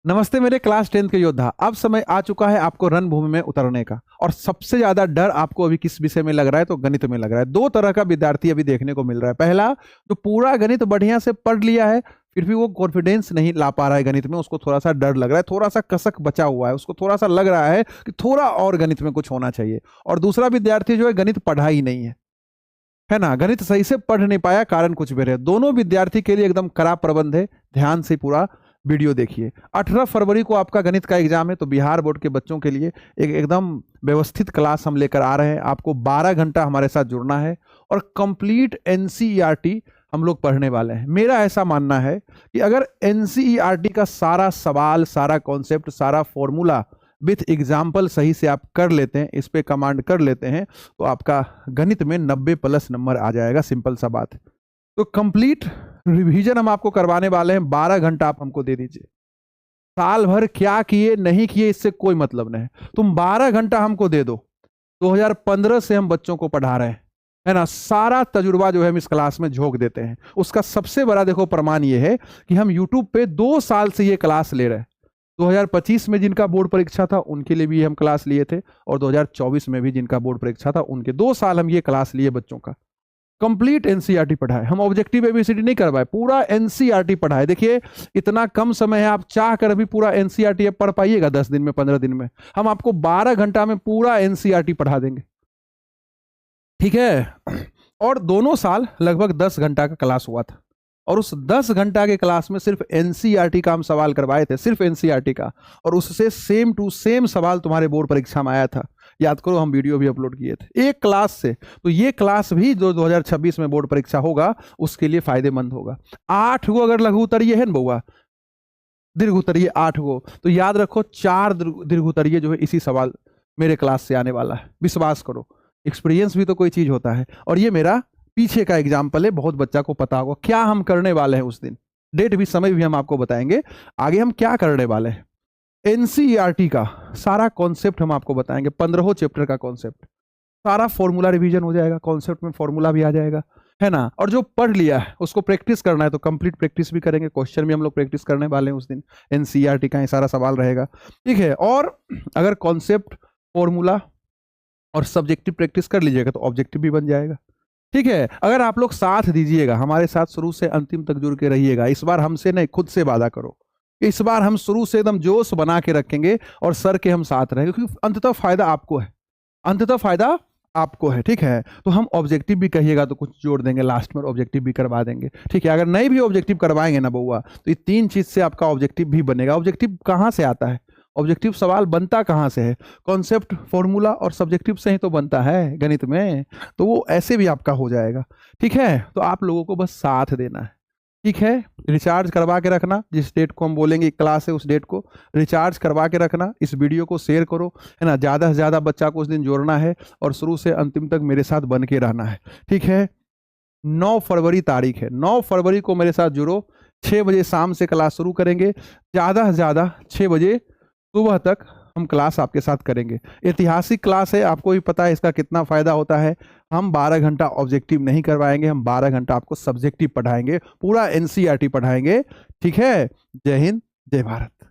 नमस्ते मेरे क्लास 10 के योद्धा। अब समय आ चुका है आपको रणभूमि में उतरने का। और सबसे ज्यादा डर आपको अभी किस विषय में लग रहा है? तो गणित में लग रहा है। दो तरह का विद्यार्थी अभी देखने को मिल रहा है। पहला, जो पूरा गणित बढ़िया से पढ़ लिया है फिर भी वो कॉन्फिडेंस नहीं ला पा रहा है गणित में, उसको थोड़ा सा डर लग रहा है, थोड़ा सा कसक बचा हुआ है, उसको थोड़ा सा लग रहा है कि थोड़ा और गणित में कुछ होना चाहिए। और दूसरा विद्यार्थी जो है गणित पढ़ा ही नहीं है ना, गणित सही से पढ़ नहीं पाया, कारण कुछ भी रहे। दोनों विद्यार्थी के लिए एकदम खराब प्रबंध है। ध्यान से पूरा वीडियो देखिए। 18 फरवरी को आपका गणित का एग्जाम है, तो बिहार बोर्ड के बच्चों के लिए एकदम व्यवस्थित क्लास हम लेकर आ रहे हैं। आपको 12 घंटा हमारे साथ जुड़ना है और कंप्लीट एनसीईआरटी हम लोग पढ़ने वाले हैं। मेरा ऐसा मानना है कि अगर एनसीईआरटी का सारा सवाल, सारा कॉन्सेप्ट, सारा फॉर्मूला विथ एग्जाम्पल सही से आप कर लेते हैं, इस पे कमांड कर लेते हैं, तो आपका गणित में 90+ नंबर आ जाएगा। सिंपल सा बात है। तो कंप्लीट रिवीजन हम आपको करवाने वाले हैं। 12 घंटा आप हमको दे दीजिए। साल भर क्या किए नहीं किए इससे कोई मतलब नहीं, तुम 12 घंटा हमको दे दो। 2015 से हम बच्चों को पढ़ा रहे हैं, है ना। सारा तजुर्बा जो है हम इस क्लास में झोंक देते हैं। उसका सबसे बड़ा देखो प्रमाण ये है कि हम यूट्यूब पे 2 साल से ये क्लास ले रहे हैं। 2025 में जिनका बोर्ड परीक्षा था उनके लिए भी हम क्लास लिए थे, और 2024 में भी जिनका बोर्ड परीक्षा था उनके 2 साल हम ये क्लास लिए बच्चों का। कंप्लीट एनसीईआरटी पढ़ाए हम, ऑब्जेक्टिव एबीसीडी नहीं करवाए, पूरा एनसीईआरटी पढ़ाए। देखिए इतना कम समय है, आप चाह कर अभी पूरा एनसीईआरटी पढ़ पाइएगा 10 दिन में, 15 दिन में? हम आपको 12 घंटा में पूरा एनसीईआरटी पढ़ा देंगे, ठीक है। और दोनों साल लगभग 10 घंटा का क्लास हुआ था, और उस 10 घंटा के क्लास में सिर्फ एनसीईआरटी का हम सवाल करवाए थे, सिर्फ एनसीईआरटी का, और उससे सेम टू सेम सवाल तुम्हारे बोर्ड परीक्षा में आया था। याद करो, हम वीडियो भी अपलोड किए थे एक क्लास से। तो ये क्लास भी जो 2026 में बोर्ड परीक्षा होगा उसके लिए फायदेमंद होगा। 8 गो अगर लघु उत्तरीय है ना बउआ, दीर्घ उत्तरीय 8 गो, तो याद रखो 4 दीर्घ उत्तरीय जो है इसी सवाल मेरे क्लास से आने वाला है। विश्वास करो, एक्सपीरियंस भी तो कोई चीज होता है। और ये मेरा पीछे का एग्जाम्पल है, बहुत बच्चा को पता होगा क्या हम करने वाले हैं। उस दिन डेट भी समय भी हम आपको बताएंगे आगे हम क्या करने वाले हैं। एनसीईआरटी का सारा कॉन्सेप्ट हम आपको बताएंगे, 15 चैप्टर का कॉन्सेप्ट, सारा फॉर्मूला रिवीजन हो जाएगा, कॉन्सेप्ट में फॉर्मूला भी आ जाएगा, है ना। और जो पढ़ लिया है उसको प्रैक्टिस करना है तो कंप्लीट प्रैक्टिस भी करेंगे, क्वेश्चन भी हम लोग प्रैक्टिस करने वाले हैं उस दिन। एनसीईआरटी का ही सारा सवाल रहेगा, ठीक है। और अगर कॉन्सेप्ट, फॉर्मूला और सब्जेक्टिव प्रैक्टिस कर लीजिएगा तो ऑब्जेक्टिव भी बन जाएगा, ठीक है। अगर आप लोग साथ दीजिएगा, हमारे साथ शुरू से अंतिम तक जुड़ के रहिएगा, इस बार हमसे नहीं खुद से वादा करो, इस बार हम शुरू से एकदम जोश बना के रखेंगे और सर के हम साथ रहेंगे, क्योंकि अंततः फायदा आपको है, अंततः फायदा आपको है, ठीक है। तो हम ऑब्जेक्टिव भी कहिएगा तो कुछ जोड़ देंगे लास्ट में, ऑब्जेक्टिव भी करवा देंगे, ठीक है। अगर नहीं भी ऑब्जेक्टिव करवाएंगे ना बउआ, तो ये 3 चीज से आपका ऑब्जेक्टिव भी बनेगा। ऑब्जेक्टिव कहाँ से आता है? ऑब्जेक्टिव सवाल बनता कहाँ से है? कॉन्सेप्ट, फॉर्मूला और सब्जेक्टिव से ही तो बनता है गणित में। तो वो ऐसे भी आपका हो जाएगा, ठीक है। तो आप लोगों को बस साथ देना है, ठीक है। रिचार्ज करवा के रखना, जिस डेट को हम बोलेंगे क्लास है उस डेट को रिचार्ज करवा के रखना। इस वीडियो को शेयर करो, है ना, ज़्यादा से ज़्यादा बच्चा को उस दिन जोड़ना है और शुरू से अंतिम तक मेरे साथ बन के रहना है, ठीक है। 9 फरवरी तारीख है, 9 फरवरी को मेरे साथ जुड़ो। 6 बजे शाम से क्लास शुरू करेंगे, ज़्यादा से ज़्यादा 6 बजे सुबह तक हम क्लास आपके साथ करेंगे। ऐतिहासिक क्लास है, आपको भी पता है इसका कितना फायदा होता है। हम 12 घंटा ऑब्जेक्टिव नहीं करवाएंगे, हम 12 घंटा आपको सब्जेक्टिव पढ़ाएंगे, पूरा एनसीईआरटी पढ़ाएंगे, ठीक है। जय हिंद, जय भारत।